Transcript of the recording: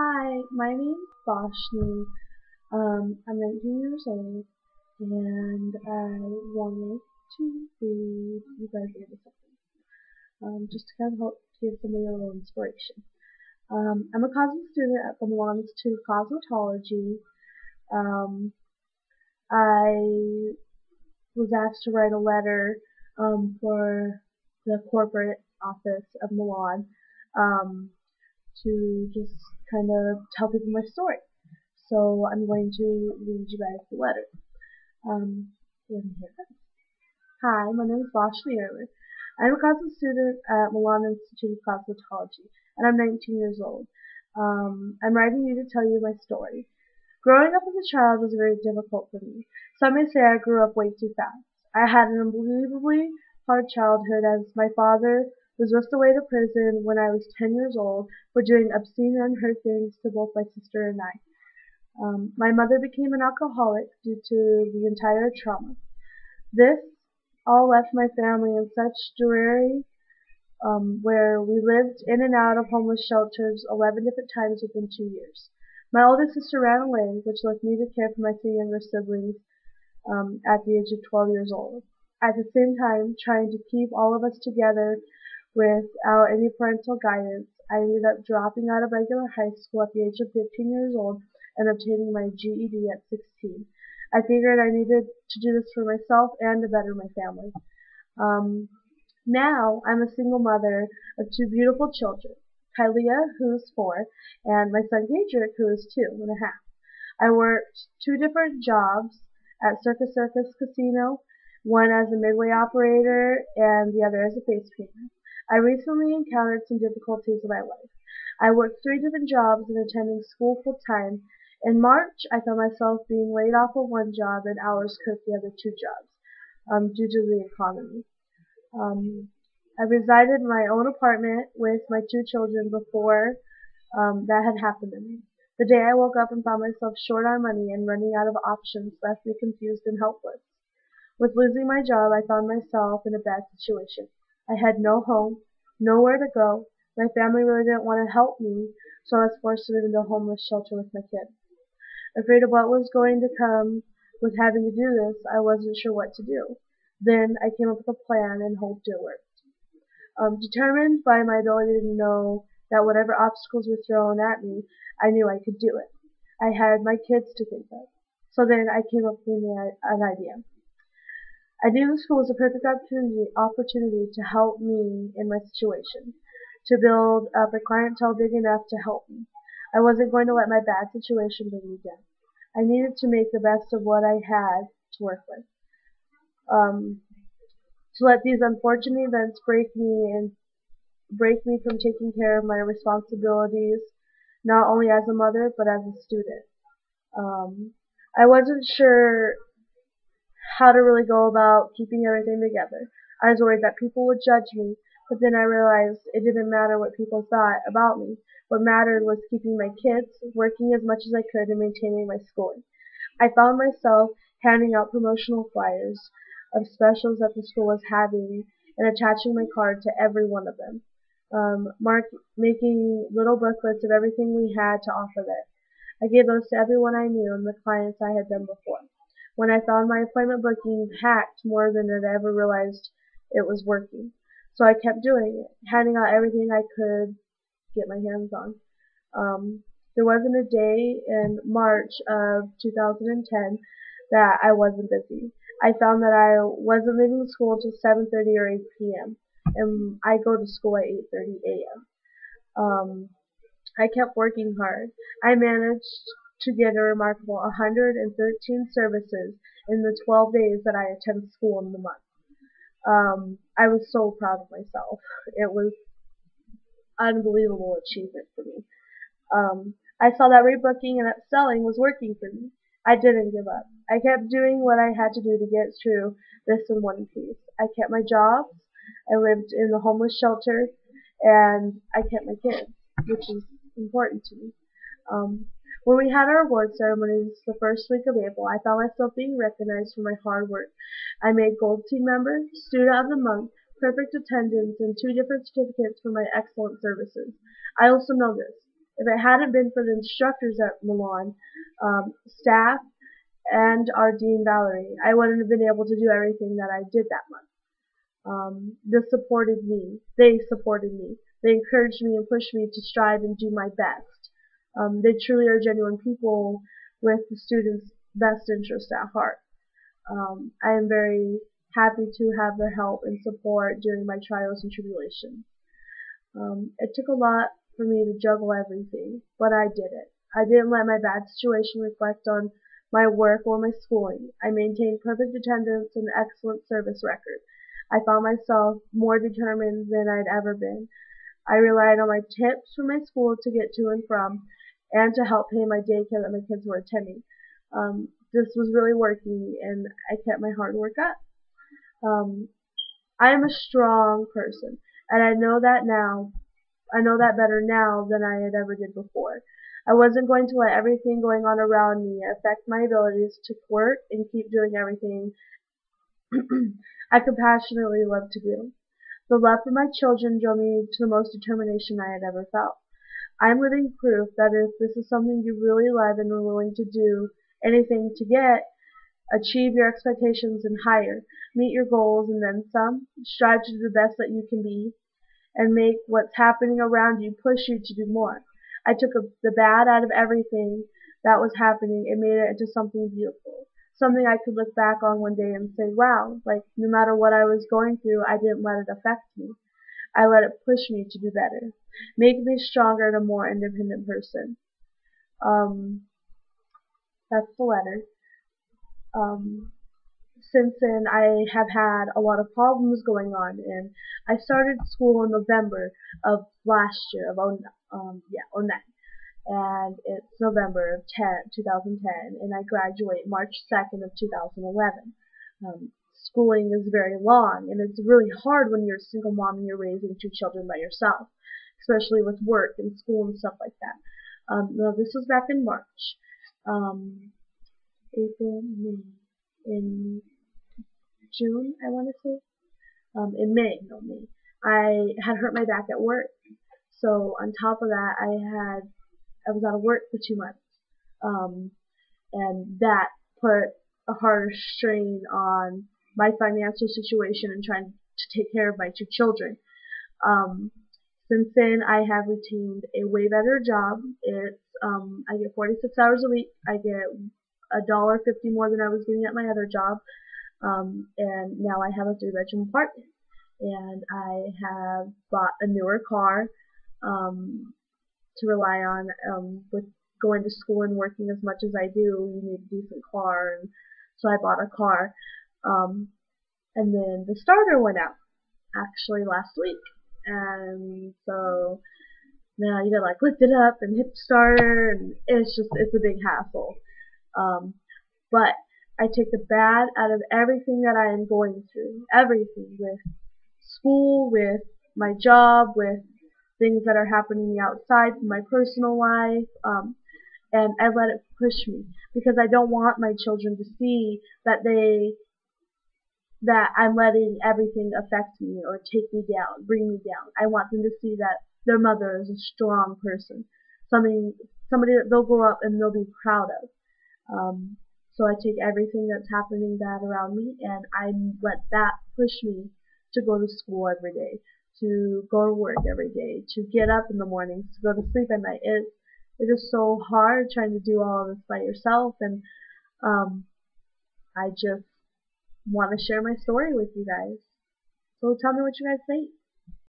Hi, my name's Vashni. I'm 19 years old, and I wanted to read you guys a little something, just to kind of help give somebody a little inspiration. I'm a cosmo student at the Milan Institute of Cosmetology. Um, I was asked to write a letter for the corporate office of Milan um, to just kind of tell people my story. So I'm going to read you guys the letter. And here it goes. Hi, my name is Vashni. I'm a cosmo student at Milan Institute of Cosmetology, and I'm 19 years old. I'm writing you to tell you my story. Growing up as a child was very difficult for me. Some may say I grew up way too fast. I had an unbelievably hard childhood as my father was whisked away to prison when I was 10 years old for doing obscene and unheard things to both my sister and I. My mother became an alcoholic due to the entire trauma. This all left my family in such dreary, where we lived in and out of homeless shelters 11 different times within 2 years. My older sister ran away, which left me to care for my three younger siblings at the age of 12 years old. At the same time, trying to keep all of us together without any parental guidance, I ended up dropping out of regular high school at the age of 15 years old and obtaining my GED at 16. I figured I needed to do this for myself and to better my family. Um, Now I'm a single mother of two beautiful children, Kylia, who is 4, and my son Gadrick, who is 2.5. I worked two different jobs at Circus Circus Casino, one as a midway operator and the other as a face painter. I recently encountered some difficulties in my life. I worked three different jobs and attending school full time. In March, I found myself being laid off of one job and hours cut the other two jobs due to the economy. Um, I resided in my own apartment with my two children before that had happened to me. The day I woke up and found myself short on money and running out of options left me confused and helpless. With losing my job, I found myself in a bad situation. I had no home, nowhere to go. My family really didn't want to help me, so I was forced to live in a homeless shelter with my kids. Afraid of what was going to come with having to do this, I wasn't sure what to do. Then I came up with a plan and hoped it worked. Determined by my ability to know that whatever obstacles were thrown at me, I knew I could do it. I had my kids to think of. So then I came up with an idea. I knew the school was a perfect opportunity to help me in my situation, to build up a clientele big enough to help me. I wasn't going to let my bad situation bring me down. I needed to make the best of what I had to work with. Um, to let these unfortunate events break me from taking care of my responsibilities, not only as a mother but as a student. Um, I wasn't sure how to really go about keeping everything together. I was worried that people would judge me, but then I realized it didn't matter what people thought about me. What mattered was keeping my kids, working as much as I could, and maintaining my schooling. I found myself handing out promotional flyers of specials that the school was having and attaching my card to every one of them. Making little booklets of everything we had to offer there. I gave those to everyone I knew and the clients I had done before. When I found my appointment booking hacked more than I'd ever realized it was working. So I kept doing it, handing out everything I could get my hands on. There wasn't a day in March of 2010 that I wasn't busy. I found that I wasn't leaving school until 7:30 or 8 p.m. and I go to school at 8:30 a.m. I kept working hard. I managed to get a remarkable 113 services in the 12 days that I attend school in the month. I was so proud of myself. It was unbelievable achievement for me. I saw that rebooking and upselling was working for me. I didn't give up. I kept doing what I had to do to get through this in one piece. I kept my jobs. I lived in the homeless shelter, and I kept my kids, which is important to me. Um, when we had our award ceremonies the first week of April, I found myself being recognized for my hard work. I made Gold Team Member, Student of the Month, Perfect Attendance, and two different certificates for my excellent services. I also know this. If it hadn't been for the instructors at Milan, staff, and our Dean Valerie, I wouldn't have been able to do everything that I did that month. This supported me. They supported me. They encouraged me and pushed me to strive and do my best. They truly are genuine people with the students' best interest at heart. I am very happy to have their help and support during my trials and tribulations. It took a lot for me to juggle everything, but I did it. I didn't let my bad situation reflect on my work or my schooling. I maintained perfect attendance and excellent service record. I found myself more determined than I'd ever been. I relied on my tips from my school to get to and from, and to help pay my daycare that my kids were attending. This was really working, and I kept my hard work up. Um, I am a strong person, and I know that now. I know that better now than I had ever did before. I wasn't going to let everything going on around me affect my abilities to work and keep doing everything I could passionately love to do. The love for my children drove me to the most determination I had ever felt. I am living proof that if this is something you really love and are willing to do anything to get, achieve your expectations and higher, meet your goals and then some, strive to do the best that you can be, and make what's happening around you push you to do more. I took the bad out of everything that was happening and made it into something beautiful. Something I could look back on one day and say, wow, like no matter what I was going through, I didn't let it affect me. I let it push me to do better, make me stronger and a more independent person. Um, that's the letter. Um, since then, I have had a lot of problems going on, and I started school in November of last year, of 09, and it's November of 2010, and I graduate March 2nd of 2011. Schooling is very long, and it's really hard when you're a single mom and you're raising two children by yourself, especially with work and school and stuff like that. No, this was back in March, April, May, in June, I want to say, in May, no May. I had hurt my back at work, so on top of that, I was out of work for 2 months. And that put a harder strain on my financial situation and trying to take care of my two children. Um, since then, I have retained a way better job. I get 46 hours a week. I get $1.50 more than I was getting at my other job. And now I have a 3-bedroom apartment. And I have bought a newer car to rely on with going to school and working as much as I do. You need a decent car, and so I bought a car. And then the starter went out actually last week, and so now you gotta like lift it up and hit the starter, and it's a big hassle. But I take the bad out of everything that I am going through, everything with school, with my job, with things that are happening outside my personal life, and I let it push me because I don't want my children to see that I'm letting everything affect me or take me down, bring me down. I want them to see that their mother is a strong person, somebody that they'll grow up and they'll be proud of. So I take everything that's happening bad around me and I let that push me to go to school every day, to go to work every day, to get up in the mornings, to go to sleep at night. It is so hard trying to do all of this by yourself, and I just want to share my story with you guys. So tell me what you guys think.